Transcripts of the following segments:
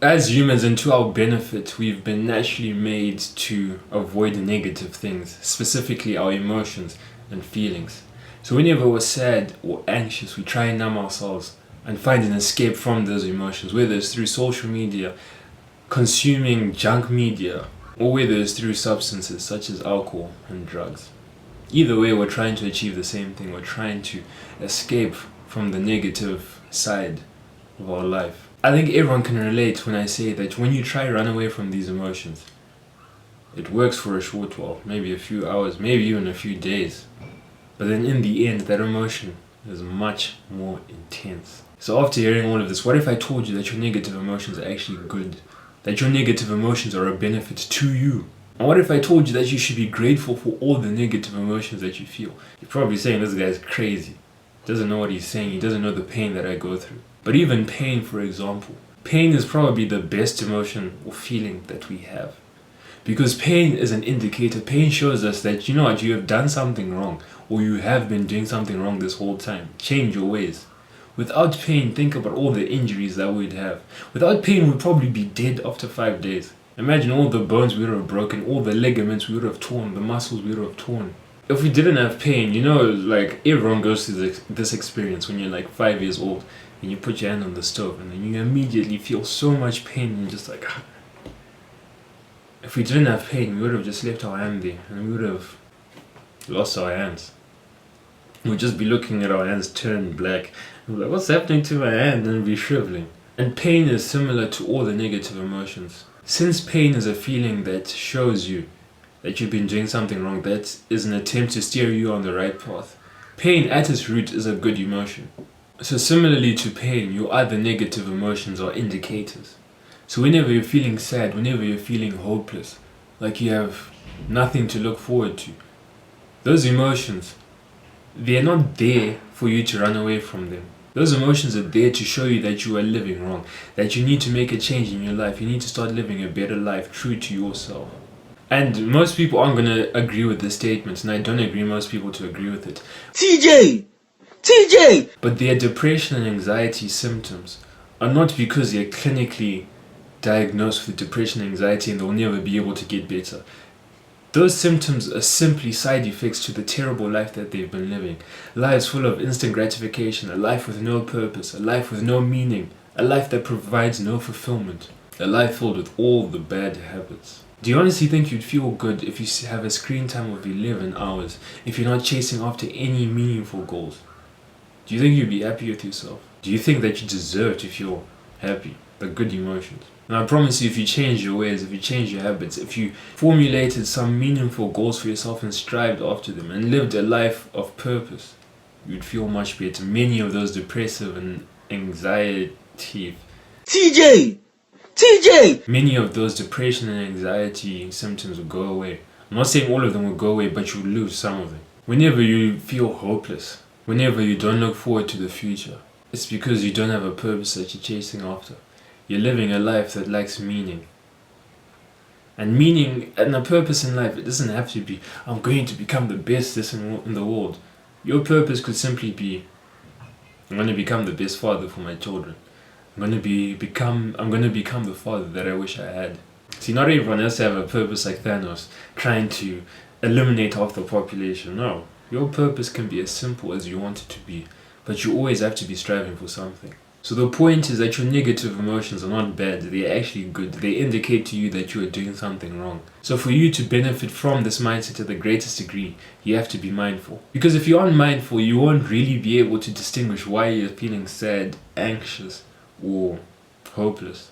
As humans and to our benefit, we've been naturally made to avoid negative things, specifically our emotions and feelings. So whenever we're sad or anxious, we try and numb ourselves and find an escape from those emotions, whether it's through social media, consuming junk media, or whether it's through substances such as alcohol and drugs. Either way, we're trying to achieve the same thing. We're trying to escape from the negative side of our life. I think everyone can relate when I say that when you try to run away from these emotions, it works for a short while, maybe a few hours, maybe even a few days. But then in the end, that emotion is much more intense. So after hearing all of this, what if I told you that your negative emotions are actually good? That your negative emotions are a benefit to you? And what if I told you that you should be grateful for all the negative emotions that you feel? You're probably saying this guy's crazy. He doesn't know what he's saying. He doesn't know the pain that I go through. But even pain, for example. Pain is probably the best emotion or feeling that we have. Because pain is an indicator. Pain shows us that, you know what, you have done something wrong. Or you have been doing something wrong this whole time. Change your ways. Without pain, think about all the injuries that we'd have. Without pain, we'd probably be dead after 5 days. Imagine all the bones we would have broken, all the ligaments we would have torn, the muscles we would have torn. If we didn't have pain, you know, like everyone goes through this experience when you're like 5 years old and you put your hand on the stove and then you immediately feel so much pain and you're just like, ah. If we didn't have pain, we would have just left our hand there and we would have lost our hands. We'd just be looking at our hands turn black and be like, what's happening to my hand? And be shriveling. And pain is similar to all the negative emotions. Since pain is a feeling that shows you that you've been doing something wrong, that is an attempt to steer you on the right path. Pain at its root is a good emotion. So similarly to pain, your other negative emotions are indicators. So whenever you're feeling sad, whenever you're feeling hopeless, like you have nothing to look forward to, those emotions, they're not there for you to run away from them. Those emotions are there to show you that you are living wrong, that you need to make a change in your life, you need to start living a better life true to yourself. And most people aren't going to agree with this statement, and I don't agree most people to agree with it. TJ! But their depression and anxiety symptoms are not because they're clinically diagnosed with depression and anxiety and they'll never be able to get better. Those symptoms are simply side effects to the terrible life that they've been living. Lives full of instant gratification, a life with no purpose, a life with no meaning, a life that provides no fulfillment, a life filled with all the bad habits. Do you honestly think you'd feel good if you have a screen time of 11 hours, if you're not chasing after any meaningful goals? Do you think you'd be happy with yourself? Do you think that you deserve to feel happy, the good emotions? And I promise you, if you change your ways, if you change your habits, if you formulated some meaningful goals for yourself and strived after them and lived a life of purpose, you'd feel much better. Many of those depressive and anxiety... Many of those depression and anxiety symptoms will go away. I'm not saying all of them will go away, but you'll lose some of them. Whenever you feel hopeless, whenever you don't look forward to the future, it's because you don't have a purpose that you're chasing after. You're living a life that lacks meaning. And meaning and a purpose in life, it doesn't have to be, I'm going to become the best this in the world. Your purpose could simply be, I'm going to become the best father for my children. I'm going to become the father that I wish I had. See, not everyone has to have a purpose like Thanos, trying to eliminate half the population. No, your purpose can be as simple as you want it to be, but you always have to be striving for something. So the point is that your negative emotions are not bad, they're actually good. They indicate to you that you are doing something wrong. So for you to benefit from this mindset to the greatest degree, you have to be mindful. Because if you aren't mindful, you won't really be able to distinguish why you're feeling sad, anxious, or hopeless.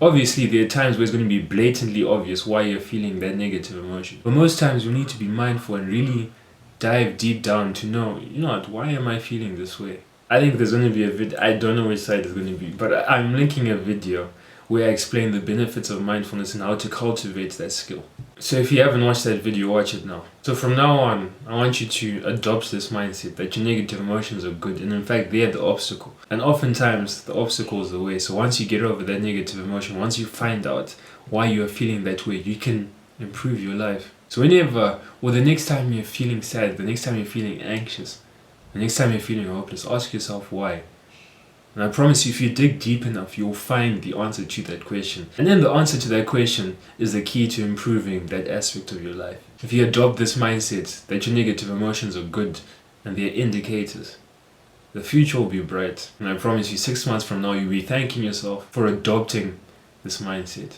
Obviously, there are times where it's going to be blatantly obvious why you're feeling that negative emotion. But most times you need to be mindful and really dive deep down to know, you know what, why am I feeling this way? I think there's going to be a video, I don't know which side it's going to be, but I'm linking a video where I explain the benefits of mindfulness and how to cultivate that skill. So if you haven't watched that video, watch it now. So from now on, I want you to adopt this mindset that your negative emotions are good, and in fact they're the obstacle. And oftentimes the obstacle is the way. So once you get over that negative emotion, once you find out why you are feeling that way, you can improve your life. So whenever, or the next time you're feeling sad, the next time you're feeling anxious, the next time you're feeling hopeless, ask yourself why. And I promise you, if you dig deep enough, you'll find the answer to that question. And then the answer to that question is the key to improving that aspect of your life. If you adopt this mindset that your negative emotions are good and they're indicators, the future will be bright. And I promise you, 6 months from now, you'll be thanking yourself for adopting this mindset.